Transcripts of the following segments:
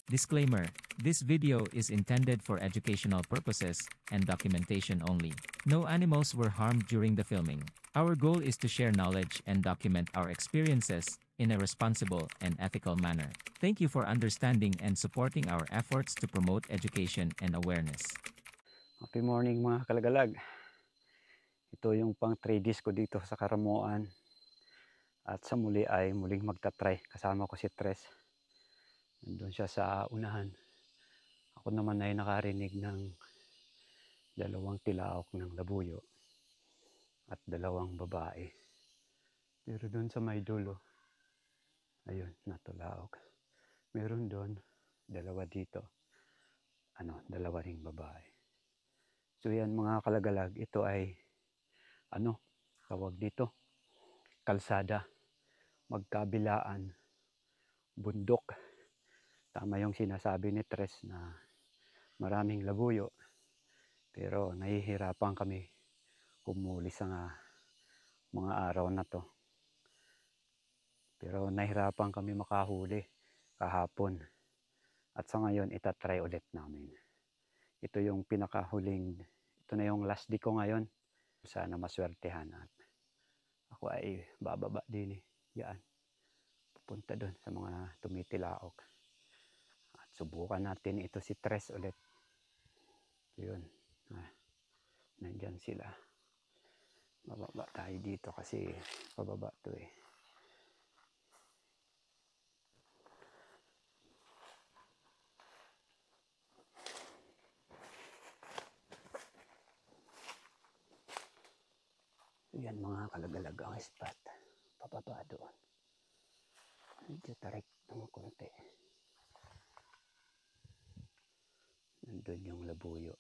Disclaimer: this video is intended for educational purposes and documentation only. No animals were harmed during the filming. Our goal is to share knowledge and document our experiences in a responsible and ethical manner. Thank you for understanding and supporting our efforts to promote education and awareness. Happy morning mga kalagalag. Ito yung pang 3 days ko dito sa Karamuan. At sa muli ay muling magta-try. Kasama ko si Tres. Nandun siya sa unahan. Ako naman ay nakarinig ng 2 tilaok ng labuyo at 2 babae. Pero doon sa may dulo, ayun, natulaok. Meron doon, 2 dito. 2 ring babae. So yan mga kalagalag, ito ay tawag dito, kalsada, magkabilaan, bundok. Tama yung sinasabi ni Tres na maraming labuyo, pero nahihirapan kami humuli sa mga araw na to. Pero nahihirapan kami makahuli kahapon. At sa ngayon, itatry ulit namin. Ito yung pinakahuling, ito na yung last day ko ngayon. Sana maswertehan at ako ay bababa din yan. Pupunta doon sa mga tumitilaok. At subukan natin ito si Tres ulit. Yun. Nandyan sila. Bababa tayo dito kasi pababa to eh. Yan mga kalagalag ang spot. Pababa doon. Medyo tarik ng konti. Nandun yung labuyo.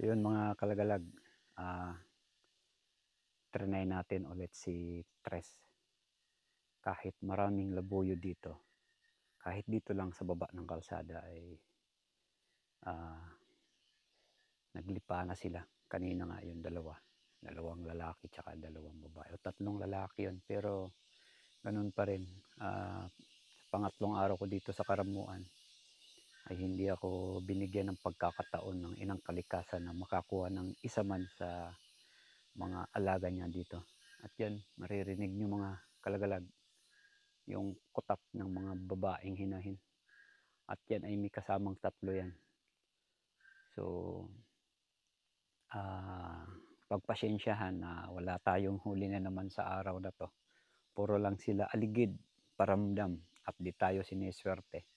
So yun mga kalagalag, trinay natin ulit si Tres. Kahit maraming labuyo dito, kahit dito lang sa baba ng kalsada ay naglipa na sila. Kanina nga yung dalawang lalaki tsaka dalawang babae. O tatlong lalaki yun, pero ganun pa rin. Pangatlong araw ko dito sa Karamuan ay hindi ako binigyan ng pagkakataon ng inang kalikasan na makakuha ng isa man sa mga alaga niya dito. At yan, maririnig niyo mga kalagalag, yung kutak ng mga babaeng hinahin. At yan ay may kasamang tatlo yan. So, pagpasensyahan na wala tayong huli na naman sa araw na to. Puro lang sila aligid, paramdam, at di tayo siniswerte.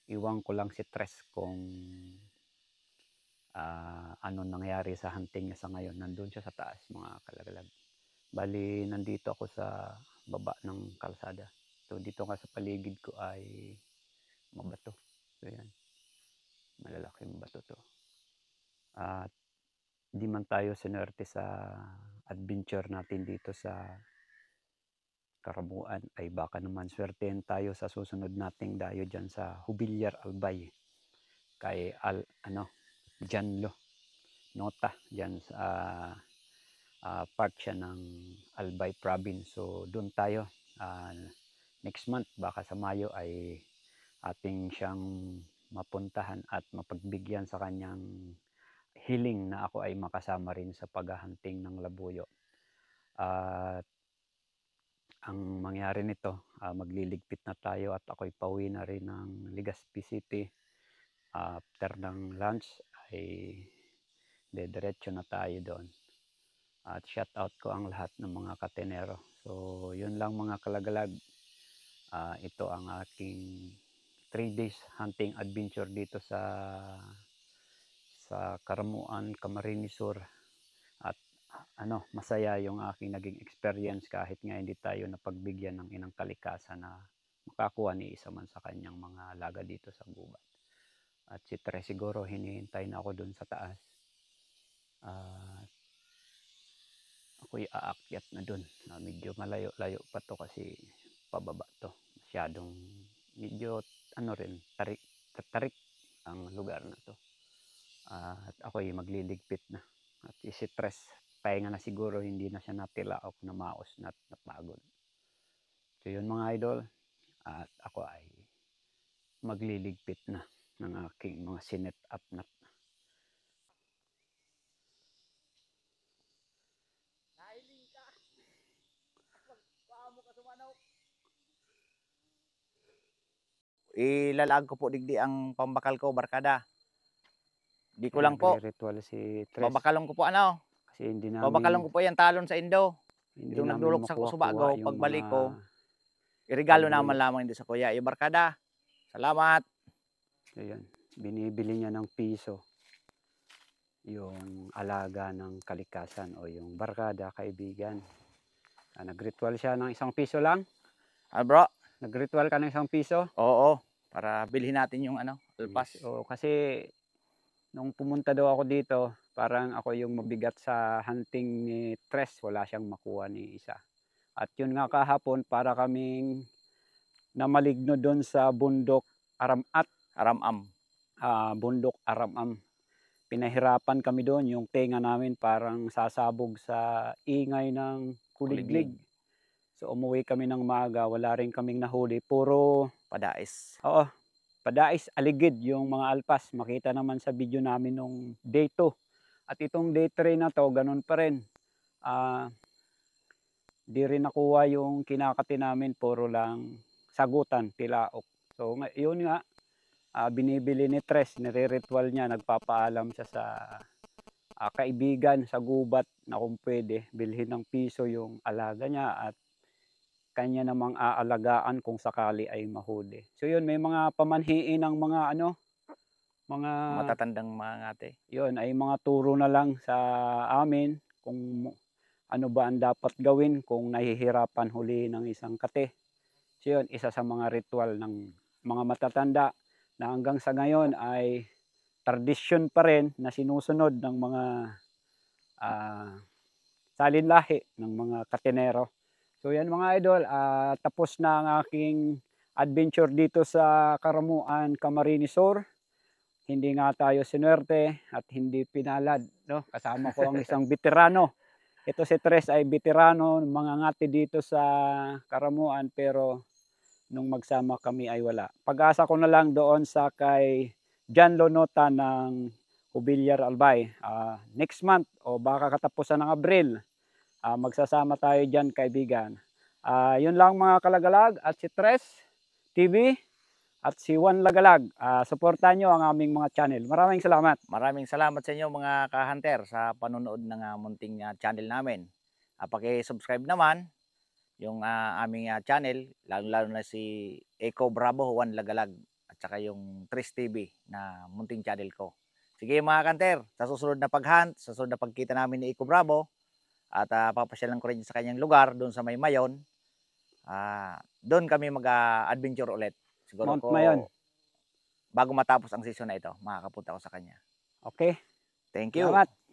Iwan ko lang si Tres kung ano nangyari sa hunting niya sa ngayon. Nandun siya sa taas mga kalagalag. Bali, nandito ako sa baba ng kalsada. So, dito nga sa paligid ko ay mabato. So, yan. Malalaking bato to. At di man tayo sinerte sa adventure natin dito sa Karamuan, ay baka naman swertein tayo sa susunod nating dayo dyan sa Hubilyar Albay. Kay Janlo Nota, dyan sa part siya ng Albay Province. So doon tayo next month, baka sa Mayo ay ating siyang mapuntahan at mapagbigyan sa kanyang hiling na ako ay makasama rin sa paghahunting ng labuyo. At ang mangyari nito, magliligpit na tayo at ako'y pauwi na rin ng Legazpi City. After ng lunch ay diretso na tayo doon. At shout out ko ang lahat ng mga katenero. So yun lang mga kalagalag. Ito ang aking 3 days hunting adventure dito sa Karamuan, Camarines Sur. At masaya yung aking naging experience kahit nga hindi tayo napagbigyan ng inang kalikasan na makakuha ni isa man sa kanyang mga alaga dito sa gubat. At si Tres siguro hinihintay na ako dun sa taas. Ako'y aakyat na dun. Medyo malayo-layo pa to kasi pababa to. Masyadong medyo tarik ang lugar na to. At ako'y magliligpit na. At si Tres, pahinga na siguro, hindi na siya natilaok na maos na napagod. So yun mga idol, at ako ay magliligpit na ng aking mga sinet up na. Ilalag ko po digdi ang pambakal ko, barkada. Di ko lang po. Ritual si Tres. Babakalong ko po Kasi hindi namin, babakalong ko po yan talon sa Indo. hindi Yung namin nagdulok sa makuha-kuha Subagaw, yung pagbalik mga ko, irigalo labuyo. naman lamang din sa kuya. Barkada, salamat. Ayan, binibili niya ng piso yung alaga ng kalikasan o yung barkada, kaibigan. Nagritual siya ng 1 piso lang. Bro? Nagritual ka ng 1 piso? Oo, para bilhin natin yung alpas. Oo, kasi nung pumunta daw ako dito, parang ako yung mabigat sa hunting ni Tres. Wala siyang makuha ni isa. At yun nga kahapon, para kaming namaligno doon sa bundok Aramam. Bundok Aramam. Pinahirapan kami doon, yung tenga namin parang sasabog sa ingay ng kuliglig. So umuwi kami ng maaga, wala rin kaming nahuli, puro padais. Oo, padais, aligid yung mga alpas. Makita naman sa video namin nung day 2. At itong day 3 na to, ganun pa rin. Di rin nakuha yung kinakati namin, puro lang sagutan, tilaok. So yun nga, binibili ni Tres, nire-ritual niya, nagpapaalam siya sa kaibigan sa gubat na kung pwede bilhin ng piso yung alaga niya at kanya namang aalagaan kung sakali ay mahuli. So yun, may mga pamanhiin ng mga mga matatandang mga ngate. Yun ay mga turo na lang sa amin kung ano ba ang dapat gawin kung nahihirapan huli ng isang kate. So yun, isa sa mga ritual ng mga matatanda na hanggang sa ngayon ay tradisyon pa rin na sinusunod ng mga salinlahi ng mga katinero. So yan mga idol, tapos na ang aking adventure dito sa Karamuan, Camarines Sur. Hindi nga tayo sinuwerte at hindi pinalad, no? Kasama ko ang isang veterano. Ito si Tres ay veterano, mangangati dito sa Karamuan, pero nung magsama kami ay wala. Pag-asa ko na lang doon sa kay John Lonota ng Hubilyar Albay. Next month o baka katapusan ng Abril, magsasama tayo dyan, kaibigan. Yun lang mga kalagalag, at si Tres TV at si Juan Lagalag. Suportahan nyo ang aming mga channel. Maraming salamat. Maraming salamat sa inyo mga ka-hunter sa panonood ng munting channel namin. Paki-subscribe naman yung aming channel, lalo na si Eco Bravo Juan Lagalag at saka yung Tris TV na munting channel ko. Sige mga ka-hunter, sa susunod na pag-hunt, sa susunod na pagkita namin ni Eco Bravo, at papasyalan ko rin sa kanyang lugar doon sa May Mayon. Doon kami mag-adventure ulit. Siguro Mount Mayon. Bago matapos ang season na ito, makakapunta ako sa kanya. Okay. Thank you. Salamat.